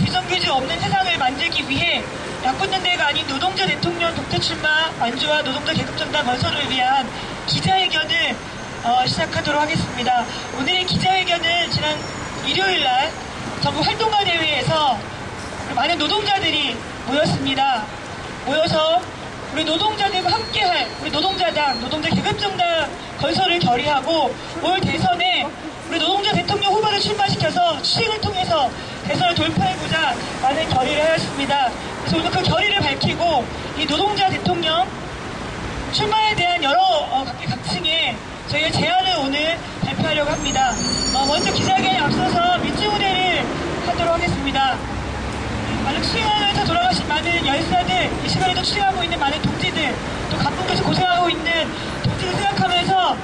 비정규직 없는 세상을 만들기 위해 야권연대가 아닌 노동자 대통령 독대 출마 완주와 노동자 계급정당 건설을 위한 기자회견을 시작하도록 하겠습니다. 오늘의 기자회견은 지난 일요일날 전국 활동가 대회에서 많은 노동자들이 모였습니다. 모여서 우리 노동자들과 함께할 우리 노동자당, 노동자 계급정당 건설을 결의하고 올 대선에 우리 노동자 대통령 후보를 출마시켜서 추행을 통해서 대선을 돌파해보자 많은 결의를 하였습니다. 그래서 오늘 그 결의를 밝히고 이 노동자 대통령 출마에 대한 여러 각층의 저희의 제안을 오늘 발표하려고 합니다. 먼저 기자회견에 앞서서 민주무대를 하도록 하겠습니다. 많은 추행하면서 돌아가신 많은 열사들, 이 시간에도 추행하고 있는 많은 동지들, 또 각국에서 고생하고 있는 동지들 생각하면서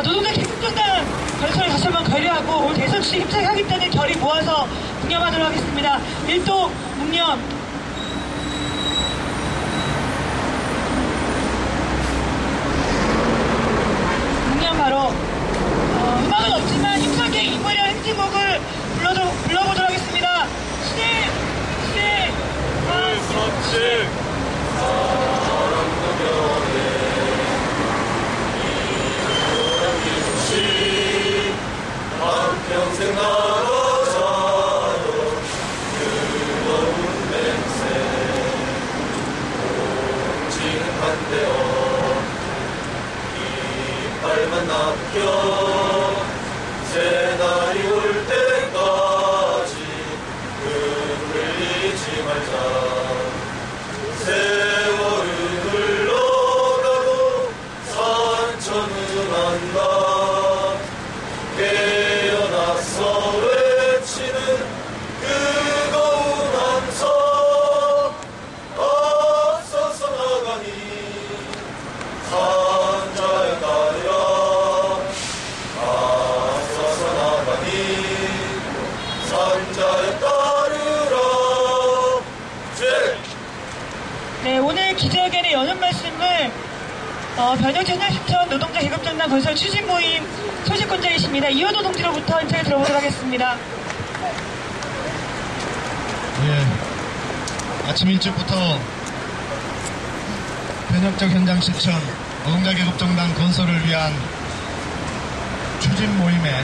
노동자 계급정당 건설을 다시 한번 결의하고 올 대선 추진 힘차게 하겠다는 결의 모아서 묵념하도록 하겠습니다. 일동 묵념. 묵념 바로 음악은 없지만 힘차게 인물이라는 행진곡을 불러보도록 하겠습니다. 시대 한평생 나눠 자요 뜨거운 냄새 공지는 반대어 이빨만 남겨 새날이 올 때까지 흔들리지 말자 세월은 흘러가고 산천은 안다 깨어나서 외치는 뜨거운 함성 앞서서 나가니 산자에 따르라 앞서서 나가니 산자에 따르라 네, 오늘 기자회견에 여는 말씀을 변혁전략실천 노동자 계급정당 건설 추진 모임 소식권자이십니다. 이현호 동지로부터 인터뷰 들어보도록 하겠습니다. 예, 아침 일찍부터 변혁적 현장 실천 노동자 계급정당 건설을 위한 추진 모임에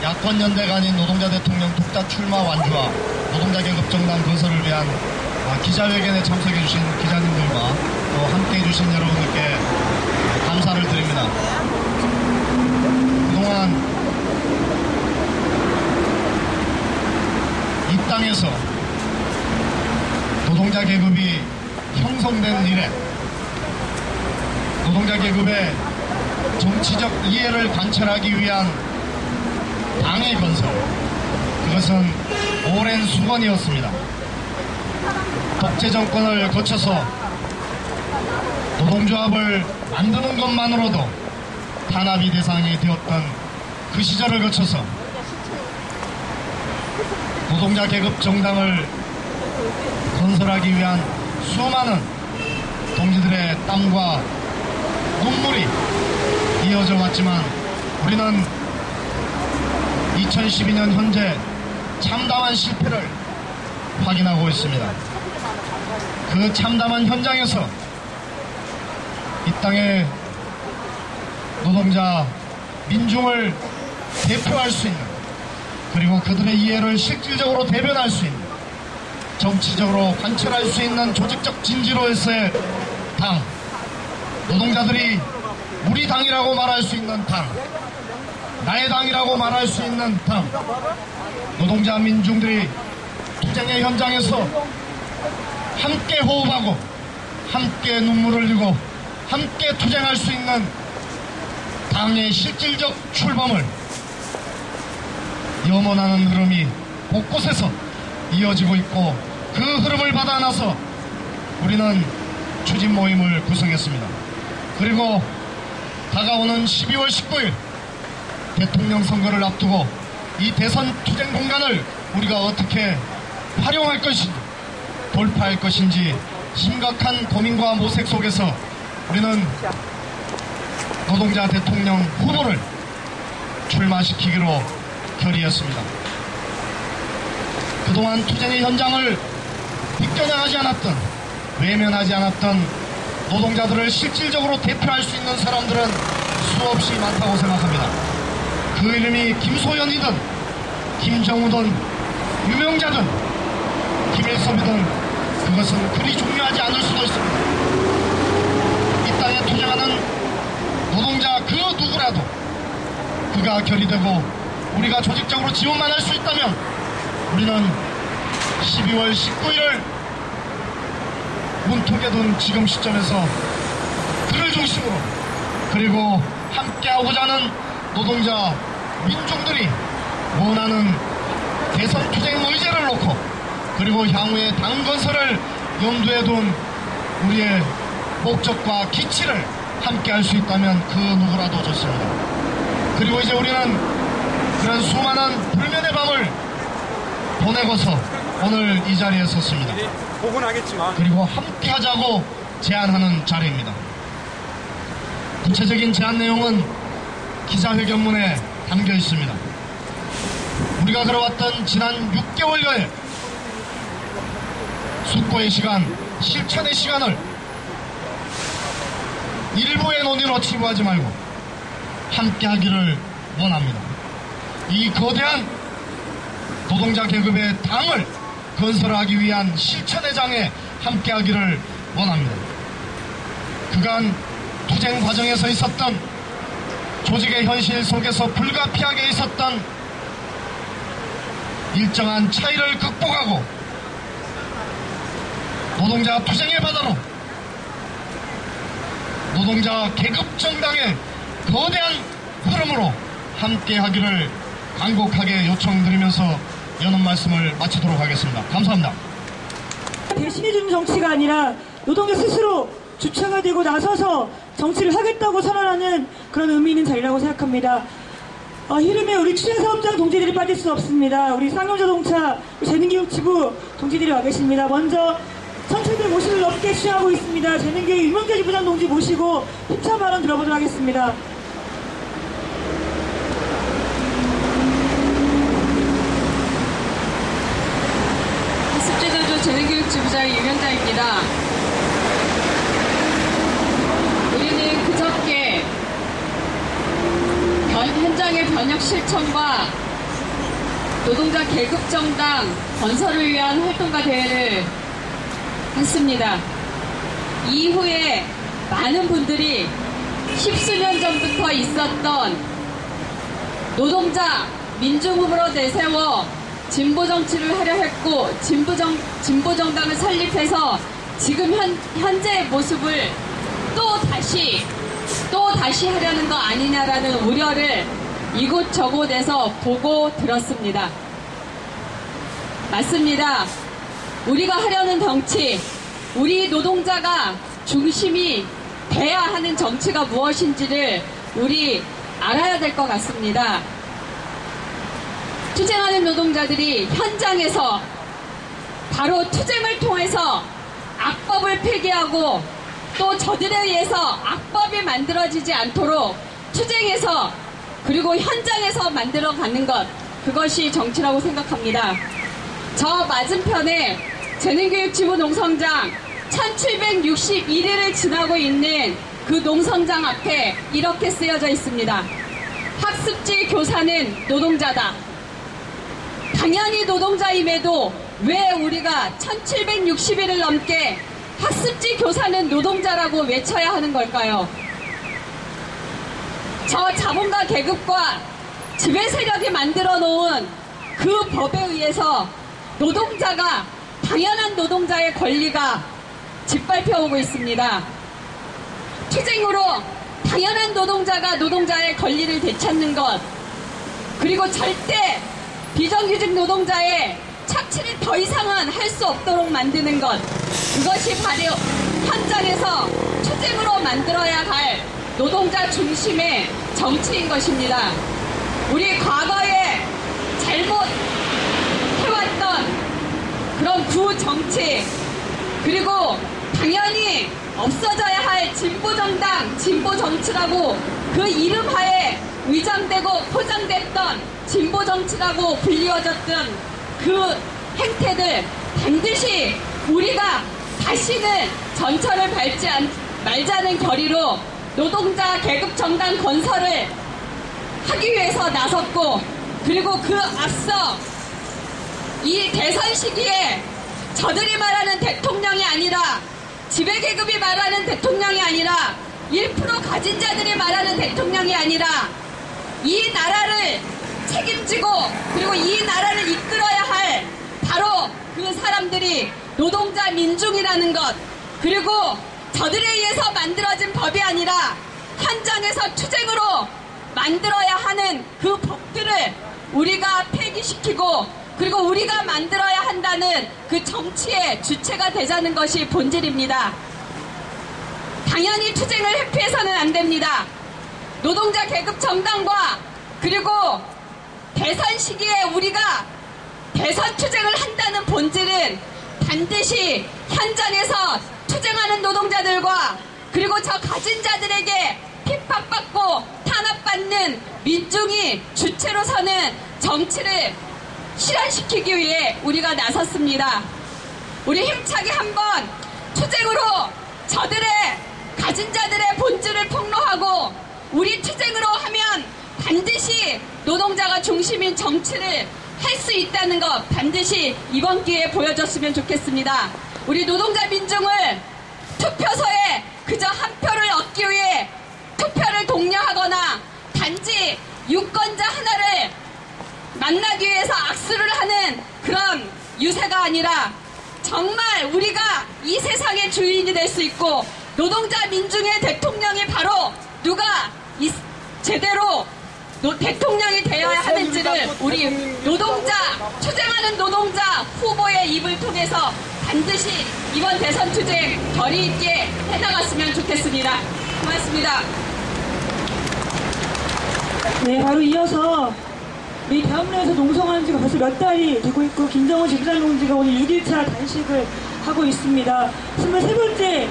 야권연대가 아닌 노동자 대통령 독자 출마 완주와 노동자 계급정당 건설을 위한 기자회견에 참석해주신 기자님들과 또 함께해주신 여러분들께 감사를 드립니다. 그동안 이 땅에서 노동자 계급이 형성된 이래 노동자 계급의 정치적 이해를 관철하기 위한 당의 건설, 그것은 오랜 수건이었습니다. 독재 정권을 거쳐서 노동조합을 만드는 것만으로도 탄압이 대상이 되었던 그 시절을 거쳐서 노동자 계급 정당을 건설하기 위한 수많은 동지들의 땀과 눈물이 이어져 왔지만 우리는 2012년 현재 참담한 실패를 확인하고 있습니다. 그 참담한 현장에서 이 땅의 노동자 민중을 대표할 수 있는, 그리고 그들의 이해를 실질적으로 대변할 수 있는, 정치적으로 관철할 수 있는 조직적 진지로서의 당, 노동자들이 우리 당이라고 말할 수 있는 당, 나의 당이라고 말할 수 있는 당, 노동자 민중들이 투쟁의 현장에서 함께 호흡하고 함께 눈물을 흘리고 함께 투쟁할 수 있는 당의 실질적 출범을 염원하는 흐름이 곳곳에서 이어지고 있고, 그 흐름을 받아 안아서 우리는 추진 모임을 구성했습니다. 그리고 다가오는 12월 19일 대통령 선거를 앞두고 이 대선 투쟁 공간을 우리가 어떻게 활용할 것인지, 돌파할 것인지 심각한 고민과 모색 속에서 우리는 노동자 대통령 후보를 출마시키기로 결의했습니다. 그동안 투쟁의 현장을 비껴나가지 않았던, 외면하지 않았던 노동자들을 실질적으로 대표할 수 있는 사람들은 수없이 많다고 생각합니다. 그 이름이 김소연이든 김정우든 유명자든 김일성이든 그것은 그리 중요하지 않을 수도 있습니다. 이 땅에 투쟁하는 노동자 그 누구라도 그가 결의되고 우리가 조직적으로 지원만 할 수 있다면 우리는 12월 19일을 문턱에 둔 지금 시점에서 그를 중심으로, 그리고 함께하고자 하는 노동자 민중들이 원하는 대선 투쟁 의제를 놓고, 그리고 향후의 당 건설을 염두에 둔 우리의 목적과 기치를 함께할 수 있다면 그 누구라도 좋습니다. 그리고 이제 우리는 그런 수많은 불면의 밤을 보내고서 오늘 이 자리에 섰습니다. 복원하겠지만 그리고 함께하자고 제안하는 자리입니다. 구체적인 제안 내용은 기자회견문에 담겨 있습니다. 우리가 걸어왔던 지난 6개월여의 숙고의 시간, 실천의 시간을 일부의 논의로 치부하지 말고 함께하기를 원합니다. 이 거대한 노동자 계급의 당을 건설하기 위한 실천의 장에 함께하기를 원합니다. 그간 투쟁 과정에서 있었던 조직의 현실 속에서 불가피하게 있었던 일정한 차이를 극복하고 노동자 투쟁의 바다로 노동자 계급 정당의 거대한 흐름으로 함께하기를 간곡하게 요청드리면서 여는 말씀을 마치도록 하겠습니다. 감사합니다. 대신해주는 정치가 아니라 노동자 스스로 주체가 되고 나서서 정치를 하겠다고 선언하는 그런 의미 있는 자리라고 생각합니다. 이름에 우리 취재사업장 동지들이 빠질 수 없습니다. 우리 쌍용자동차 재능교육지부 동지들이 와 계십니다. 먼저 1750을 넘게 취하고 있습니다. 재능교육 유명재 지부장 동지 모시고 힘찬 발언 들어보도록 하겠습니다. 학습제자조 재능교육지부장의 유명자입니다. 우리는 그저께 현장의 변혁 실천과 노동자 계급정당 건설을 위한 활동가 대회를 했습니다. 이후에 많은 분들이 십수년 전부터 있었던 노동자 민중음으로 내세워 진보정치를 하려 했고 진보정당을 설립해서 지금 현재의 모습을 또 다시 하려는 거 아니냐라는 우려를 이곳저곳에서 보고 들었습니다. 맞습니다. 우리가 하려는 정치, 우리 노동자가 중심이 돼야 하는 정치가 무엇인지를 우리 알아야 될 것 같습니다. 투쟁하는 노동자들이 현장에서 바로 투쟁을 통해서 악법을 폐기하고 또 저들에 의해서 악법이 만들어지지 않도록 투쟁에서 그리고 현장에서 만들어가는 것, 그것이 정치라고 생각합니다. 저 맞은편에 재능교육지부 농성장 1761일을 지나고 있는 그 농성장 앞에 이렇게 쓰여져 있습니다. 학습지 교사는 노동자다. 당연히 노동자임에도 왜 우리가 1760일을 넘게 학습지 교사는 노동자라고 외쳐야 하는 걸까요? 저 자본가 계급과 지배 세력이 만들어 놓은 그 법에 의해서 노동자가 당연한 노동자의 권리가 짓밟혀오고 있습니다. 투쟁으로 당연한 노동자가 노동자의 권리를 되찾는 것, 그리고 절대 비정규직 노동자의 착취를 더 이상은 할 수 없도록 만드는 것, 그것이 바로 현장에서 투쟁으로 만들어야 할 노동자 중심의 정치인 것입니다. 우리 과거에 잘못해왔던 그런 구정치, 그리고 당연히 없어져야 할 진보정당, 진보정치라고 그 이름하에 위장되고 포장됐던 진보정치라고 불리워졌던 그 행태들 반드시 우리가 다시는 전철을 밟지 말자는 결의로 노동자 계급정당 건설을 하기 위해서 나섰고, 그리고 그 앞서 이 대선 시기에 저들이 말하는 대통령이 아니라, 지배계급이 말하는 대통령이 아니라, 1% 가진 자들이 말하는 대통령이 아니라, 이 나라를 책임지고 그리고 이 나라를 이끌어야 할 바로 그 사람들이 노동자 민중이라는 것, 그리고 저들에 의해서 만들어진 법이 아니라 현장에서 투쟁으로 만들어야 하는 그 법들을 우리가 폐기시키고, 그리고 우리가 만들어야 한다는 그 정치의 주체가 되자는 것이 본질입니다. 당연히 투쟁을 회피해서는 안 됩니다. 노동자 계급 정당과 그리고 대선 시기에 우리가 대선 투쟁을 한다는 본질은 반드시 현장에서 투쟁하는 노동자들과 그리고 저 가진 자들에게 핍박받고 탄압받는 민중이 주체로 서는 정치를 실현시키기 위해 우리가 나섰습니다. 우리 힘차게 한번 투쟁으로 저들의 가진 자들의 본질을 폭로하고, 우리 투쟁으로 하면 반드시 노동자가 중심인 정치를 할 수 있다는 것 반드시 이번 기회에 보여줬으면 좋겠습니다. 우리 노동자 민중을 투표소에 그저 한 표를 얻기 위해 투표를 독려하거나 단지 유권자 하나를 만나기 위해서 악수를 하는 그런 유세가 아니라, 정말 우리가 이 세상의 주인이 될 수 있고 노동자 민중의 대통령이 바로 누가 제대로 대통령이 되어야 하는지를 우리 노동자, 투쟁하는 노동자 후보의 입을 통해서 반드시 이번 대선 투쟁 결의 있게 해나갔으면 좋겠습니다. 고맙습니다. 네, 바로 이어서 우리 대학로에서 농성하는 지가 벌써 몇 달이 되고 있고, 김정은 지부장 동지가 오늘 6일차 단식을 하고 있습니다. 23번째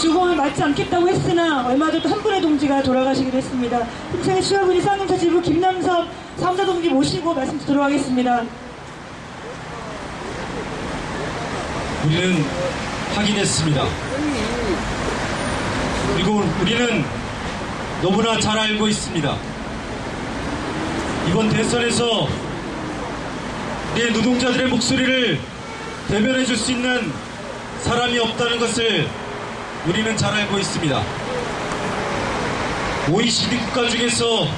주공을 맞지 않겠다고 했으나 얼마 전 한 분의 동지가 돌아가시기도 했습니다. 힘차게 수화군이 쌍용차 지부 김남섭 사무자 동지 모시고 말씀 듣도록 하겠습니다. 우리는 확인했습니다. 그리고 우리는 너무나 잘 알고 있습니다. 이번 대선에서 우리 노동자들의 목소리를 대변해 줄 수 있는 사람이 없다는 것을 우리는 잘 알고 있습니다. OECD 국가 중에서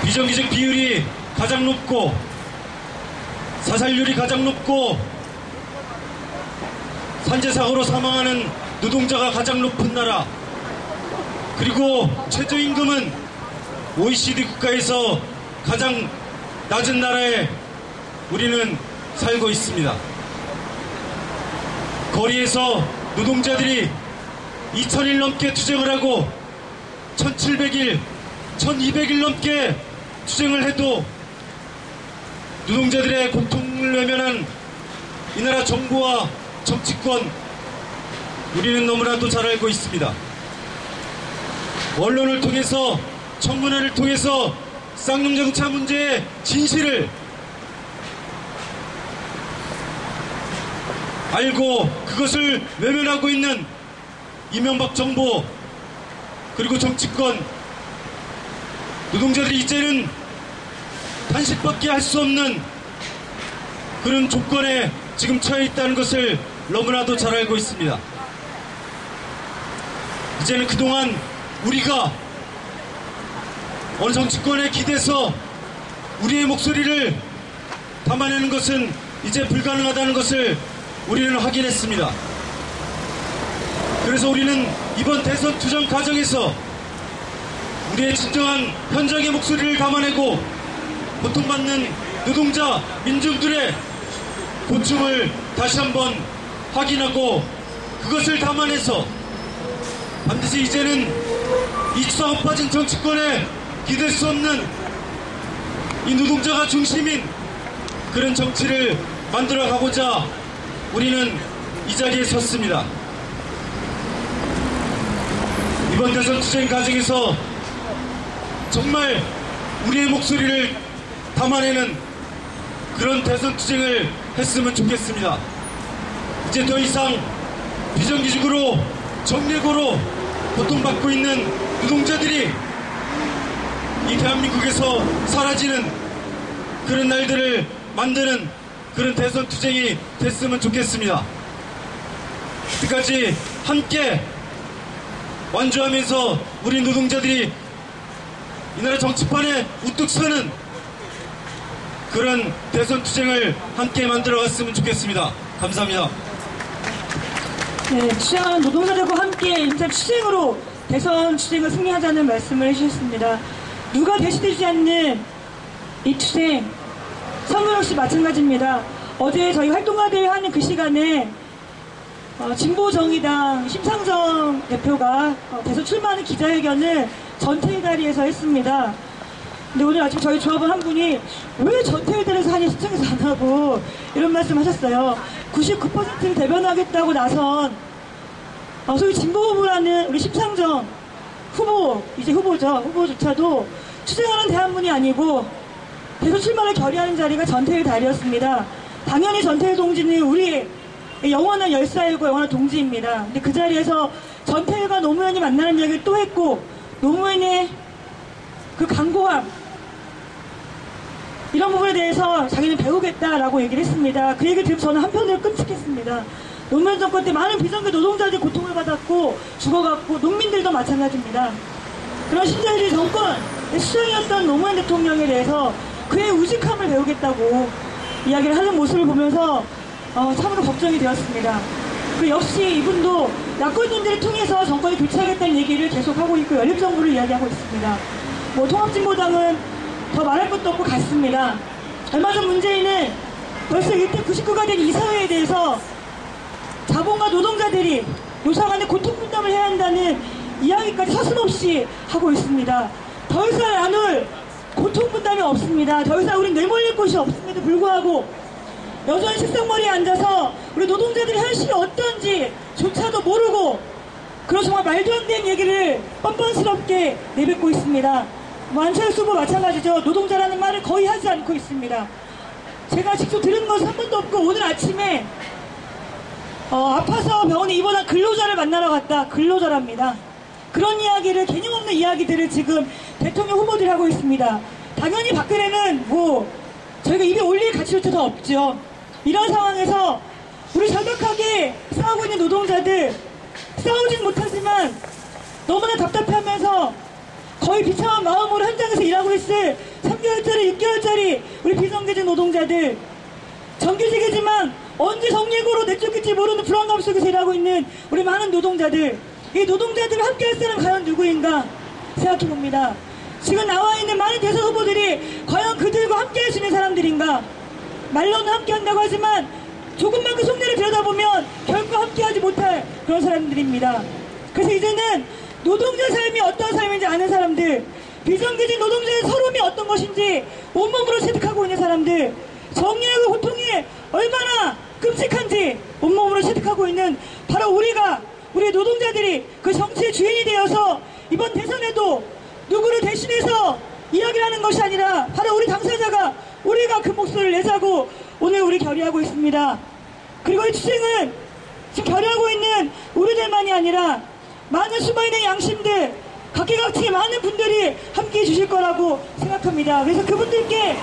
비정규직 비율이 가장 높고 사살률이 가장 높고 산재사고로 사망하는 노동자가 가장 높은 나라, 그리고 최저임금은 OECD 국가에서 가장 낮은 나라에 우리는 살고 있습니다. 거리에서 노동자들이 2000일 넘게 투쟁을 하고 1700일, 1200일 넘게 투쟁을 해도 노동자들의 고통을 외면한 이 나라 정부와 정치권, 우리는 너무나도 잘 알고 있습니다. 언론을 통해서, 청문회를 통해서 쌍용자동차 문제의 진실을 알고 그것을 외면하고 있는 이명박 정부 그리고 정치권, 노동자들이 이제는 단식밖에 할 수 없는 그런 조건에 지금 처해 있다는 것을 너무나도 잘 알고 있습니다. 이제는 그동안 우리가 어느 정치권에 기대서 우리의 목소리를 담아내는 것은 이제 불가능하다는 것을 우리는 확인했습니다. 그래서 우리는 이번 대선 투쟁 과정에서 우리의 진정한 현장의 목소리를 담아내고 고통받는 노동자, 민중들의 고충을 다시 한번 확인하고 그것을 담아내서 반드시 이제는 이치가 엇빠진 정치권에 기댈 수 없는 이 노동자가 중심인 그런 정치를 만들어 가고자 우리는 이 자리에 섰습니다. 이번 대선 투쟁 과정에서 정말 우리의 목소리를 담아내는 그런 대선 투쟁을 했으면 좋겠습니다. 이제 더 이상 비정규직으로 정례고로 고통받고 있는 노동자들이 이 대한민국에서 사라지는 그런 날들을 만드는 그런 대선 투쟁이 됐으면 좋겠습니다. 그때까지 함께 완주하면서 우리 노동자들이 이 나라 정치판에 우뚝 서는 그런 대선 투쟁을 함께 만들어갔으면 좋겠습니다. 감사합니다. 네, 투쟁하는 노동자들과 함께 인사 투쟁으로 대선 투쟁을 승리하자는 말씀을 해주셨습니다. 누가 대신되지 않는 이 투쟁, 선거 역시 마찬가지입니다. 어제 저희 활동가들 하는 그 시간에 진보정의당 심상정 대표가 대선 출마하는 기자회견을 전태일다리에서 했습니다. 근데 오늘 아침 저희 조합원 한 분이 왜 전태일다리에서 하냐 시청에서 안 하고 이런 말씀 하셨어요. 99%를 대변하겠다고 나선 소위 진보 후보라는 우리 심상정 후보, 이제 후보조차도 투쟁하는 대한문이 아니고 대선 출마를 결의하는 자리가 전태일다리였습니다. 당연히 전태일 동지는 우리의 영원한 열사이고 영원한 동지입니다. 근데 그 자리에서 전태일과 노무현이 만나는 이야기를 또 했고, 노무현의 그 강고함, 이런 부분에 대해서 자기는 배우겠다라고 얘기를 했습니다. 그 얘기를 들으면 저는 한편으로 끔찍했습니다. 노무현 정권 때 많은 비정규 노동자들이 고통을 받았고 죽어갔고 농민들도 마찬가지입니다. 그런 신자유주의 정권 수장이었던 노무현 대통령에 대해서 그의 우직함을 배우겠다고 이야기를 하는 모습을 보면서 참으로 걱정이 되었습니다. 그리고 역시 이분도 야권님들을 통해서 정권이 교체하겠다는 얘기를 계속하고 있고 연립정부를 이야기하고 있습니다. 통합진보당은 더 말할 것도 없고 같습니다. 얼마 전 문재인은 벌써 1대 99가 된 이 사회에 대해서 자본과 노동자들이 요상한데 고통 분담을 해야 한다는 이야기까지 서슴없이 하고 있습니다. 더 이상 나눌 고통 분담이 없습니다. 더 이상 우린 내몰릴 곳이 없음에도 불구하고 여전히 책상머리에 앉아서 우리 노동자들의 현실이 어떤지 조차도 모르고 그런 정말 말도 안 되는 얘기를 뻔뻔스럽게 내뱉고 있습니다. 안철수 후보 마찬가지죠. 노동자라는 말을 거의 하지 않고 있습니다. 제가 직접 들은 것은 한 번도 없고 오늘 아침에 아파서 병원에 입원한 근로자를 만나러 갔다. 근로자랍니다. 그런 이야기를, 개념 없는 이야기들을 지금 대통령 후보들이 하고 있습니다. 당연히 박근혜는 저희가 입에 올릴 가치조차도 없죠. 이런 상황에서 우리 절박하게 싸우고 있는 노동자들, 싸우진 못하지만 너무나 답답해하면서 거의 비참한 마음으로 현장에서 일하고 있을 3개월짜리, 6개월짜리 우리 비정규직 노동자들, 정규직이지만 언제 정예고로 내쫓길지 모르는 불안감 속에서 일하고 있는 우리 많은 노동자들, 이 노동자들을 함께할 사람은 과연 누구인가 생각해봅니다. 지금 나와있는 많은 대선 후보들이 과연 그들과 함께할 수 있는 사람들인가. 말로는 함께한다고 하지만 조금만 그 속내를 들여다보면 결코 함께하지 못할 그런 사람들입니다. 그래서 이제는 노동자 삶이 어떤 삶인지 아는 사람들, 비정규직 노동자의 서름이 어떤 것인지 온몸으로 체득하고 있는 사람들, 정의와 고통이 얼마나 끔찍한지 온몸으로 체득하고 있는 바로 우리 노동자들이 그 정치의 주인이 되어서 이번 대선에도 누구를 대신해서 이야기를 하는 것이 아니라 바로 우리 당사자가, 우리가 그 목소리를 내자고 오늘 우리 결의하고 있습니다. 그리고 이 투쟁은 지금 결의하고 있는 우리들만이 아니라 많은 숨어있는 양심들, 각계각층의 많은 분들이 함께해 주실 거라고 생각합니다. 그래서 그분들께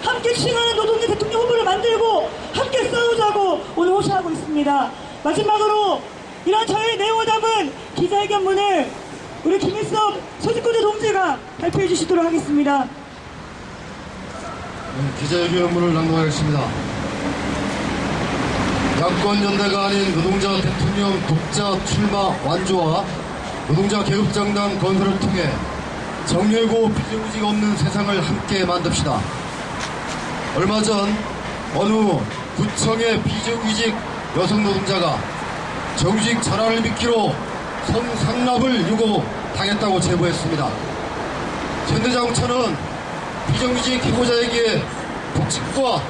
함께 투쟁하는 노동자 대통령 후보를 만들고 함께 싸우자고 오늘 호소하고 있습니다. 마지막으로 이런 저의 내용을 담은 기자회견문을 우리 김일성 소집구대 동지가 발표해 주시도록 하겠습니다. 기자회견문을 낭독하겠습니다. 야권연대가 아닌 노동자 대통령 독자 출마 완주와 노동자 계급정당 건설을 통해 정예고 비정규직 없는 세상을 함께 만듭시다. 얼마 전 어느 구청의 비정규직 여성 노동자가 정규직 전환을 미끼로 성상납을 요구당했다고 제보했습니다. 현대자동차는 비정규직 해고자에게 복직과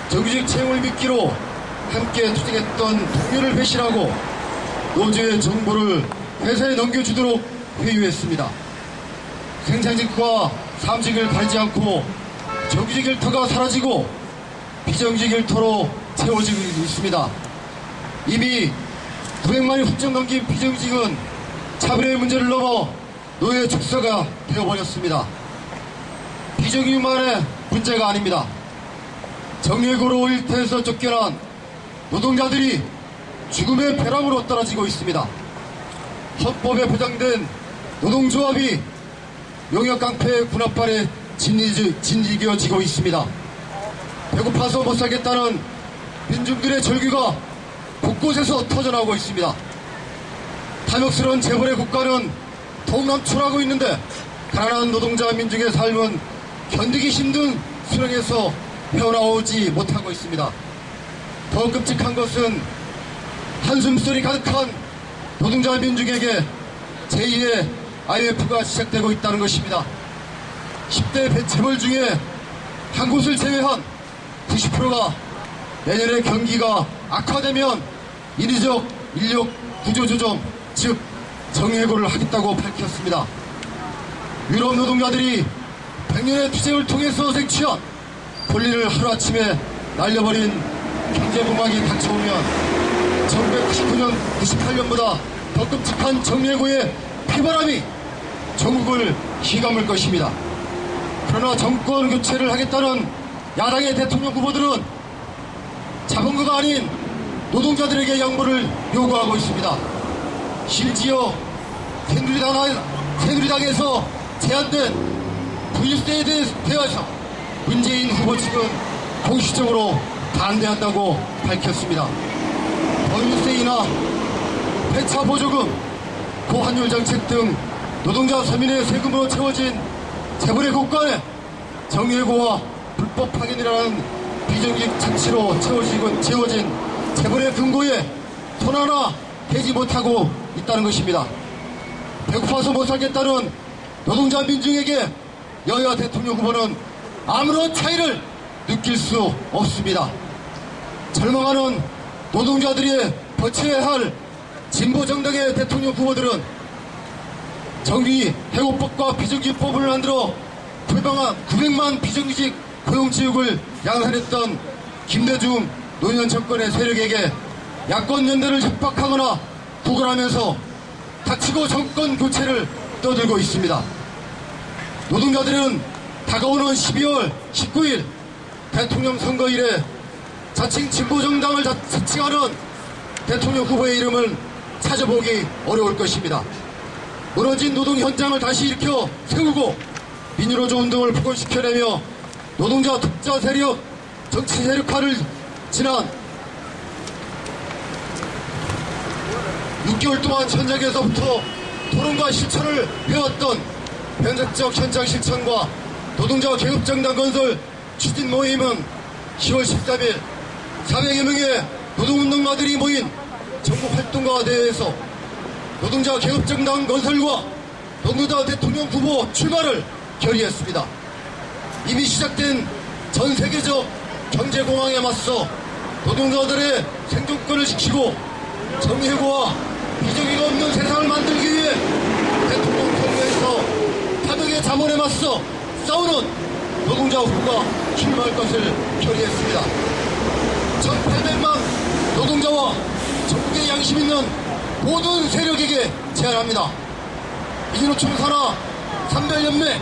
정규직 채용을 미끼로 함께 투쟁했던 동료를 배신하고 노조의 정보를 회사에 넘겨주도록 회유했습니다. 생산직과 사무직을 가리지 않고 정규직 일터가 사라지고 비정직 일터로 채워지고 있습니다. 이미 900만이 훌쩍 넘긴 비정직은 차별의 문제를 넘어 노예 축소가 되어버렸습니다. 비정직만의 문제가 아닙니다. 정예고로 일터에서 쫓겨난 노동자들이 죽음의 벼랑으로 떨어지고 있습니다. 헌법에 보장된 노동조합이 용역깡패의 군합발에 진지겨지고 있습니다. 배고파서 못 살겠다는 민중들의 절규가 곳곳에서 터져나오고 있습니다. 탐욕스러운 재벌의 국가는 동남출하고 있는데 가난한 노동자 민중의 삶은 견디기 힘든 수렁에서 헤어나오지 못하고 있습니다. 더 끔찍한 것은 한숨소리 가득한 노동자 민중에게 제2의 IMF가 시작되고 있다는 것입니다. 10대 재벌 중에 한 곳을 제외한 90%가 내년에 경기가 악화되면 인위적 인력 구조조정, 즉 정예고를 하겠다고 밝혔습니다. 유럽 노동자들이 100년의 투쟁을 통해서 생취한 권리를 하루아침에 날려버린 경제부망이 닥쳐오면 1999년, 98년보다 더 끔찍한 정예고의 피바람이 전국을 휘감을 것입니다. 그러나 정권 교체를 하겠다는 야당의 대통령 후보들은 자본가가 아닌 노동자들에게 양보를 요구하고 있습니다. 심지어 새누리당에서 제안된 부유세에 대해서 문재인 후보 측은 공식적으로 반대한다고 밝혔습니다. 법인세이나 폐차 보조금, 고환율 정책 등 노동자 서민의 세금으로 채워진 재벌의 곳간에 정예고와 불법 파견이라는 비정직 착취로 채워진 재벌의 금고에 손 하나 대지 못하고 있다는 것입니다. 배고파서 못 살겠다는 노동자 민중에게 여야 대통령 후보는 아무런 차이를 느낄 수 없습니다. 절망하는 노동자들이 거쳐야 할 진보 정당의 대통령 후보들은 정비 해고법과 비정규법을 만들어 900만 비정규직 고용지역을 양산했던 김대중 노무현 정권의 세력에게 야권연대를 협박하거나 구걸하면서 닥치고 정권 교체를 떠들고 있습니다. 노동자들은 다가오는 12월 19일 대통령 선거일에 자칭 진보정당을 자칭하는 대통령 후보의 이름을 찾아보기 어려울 것입니다. 무너진 노동 현장을 다시 일으켜 세우고 민주노조 운동을 복원시켜내며 노동자 독자 세력, 정치 세력화를 지난 6개월 동안 현장에서부터 토론과 실천을 해왔던 변칙적 현장 실천과 노동자 계급정당 건설 추진 모임은 10월 13일 400여 명의 노동운동가들이 모인 전국 활동가 대회에서 노동자 계급정당 건설과 노동자 대통령 후보 출마를 결의했습니다. 이미 시작된 전 세계적 경제공황에 맞서 노동자들의 생존권을 지키고 정의해고와 비정의가 없는 세상을 만들기 위해 대통령 선거에서 타격의 자본에 맞서 싸우는 노동자 후보가 출마할 것을 결의했습니다. 1800만 노동자와 전국의 양심 있는 모든 세력에게 제안합니다. 민주노총 산하 산별연맹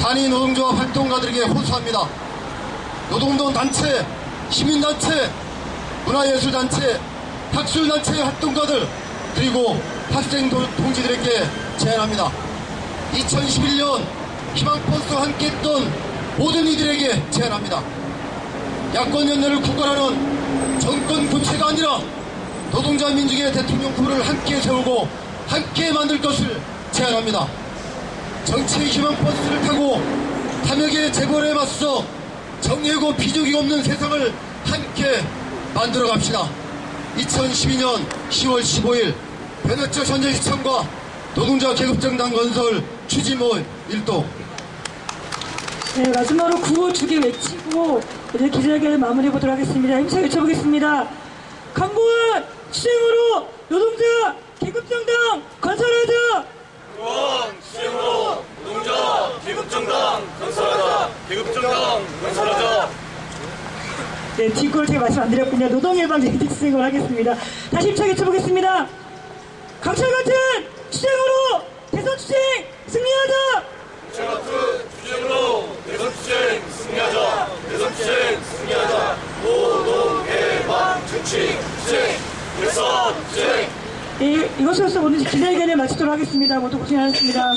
단위 노동조합 활동가들에게 호소합니다. 노동운동 단체, 시민단체, 문화예술단체, 학술단체 활동가들 그리고 학생 동지들에게 제안합니다. 2011년 희망버스와 함께했던 모든 이들에게 제안합니다. 야권연대를 구걸하는 정권 교체가 아니라 노동자 민중의 대통령 후보를 함께 세우고 함께 만들 것을 제안합니다. 정치의 희망버스를 타고 탐욕의 재벌에 맞서 정의고 비정의 없는 세상을 함께 만들어 갑시다. 2012년 10월 15일 변혁적 현장시청과 노동자 계급정당 건설 추진모임 1동. 네, 마지막으로 구호 두 개 외치고 이제 기자회견을 마무리해 보도록 하겠습니다. 힘차게 외쳐보겠습니다. 강고한 수행으로 노동자 계급정당 건설하자. 강고한 수행으로 노동자 계급정당 건설하자. 계급정당 건설하자. 네, 뒷골 제가 말씀 안 드렸군요. 노동일방 제이틱스행을 하겠습니다. 다시 힘차게 쳐보겠습니다. 강철 같은 투쟁으로 대선 투쟁 승리하자! 저 같은 주제로 대선투쟁 승리하자. 대선투쟁 승리하자. 노동개방 정치 투쟁 대선투쟁. 네, 이것으로서 오늘 기자회견을 마치도록 하겠습니다. 모두 고생하셨습니다.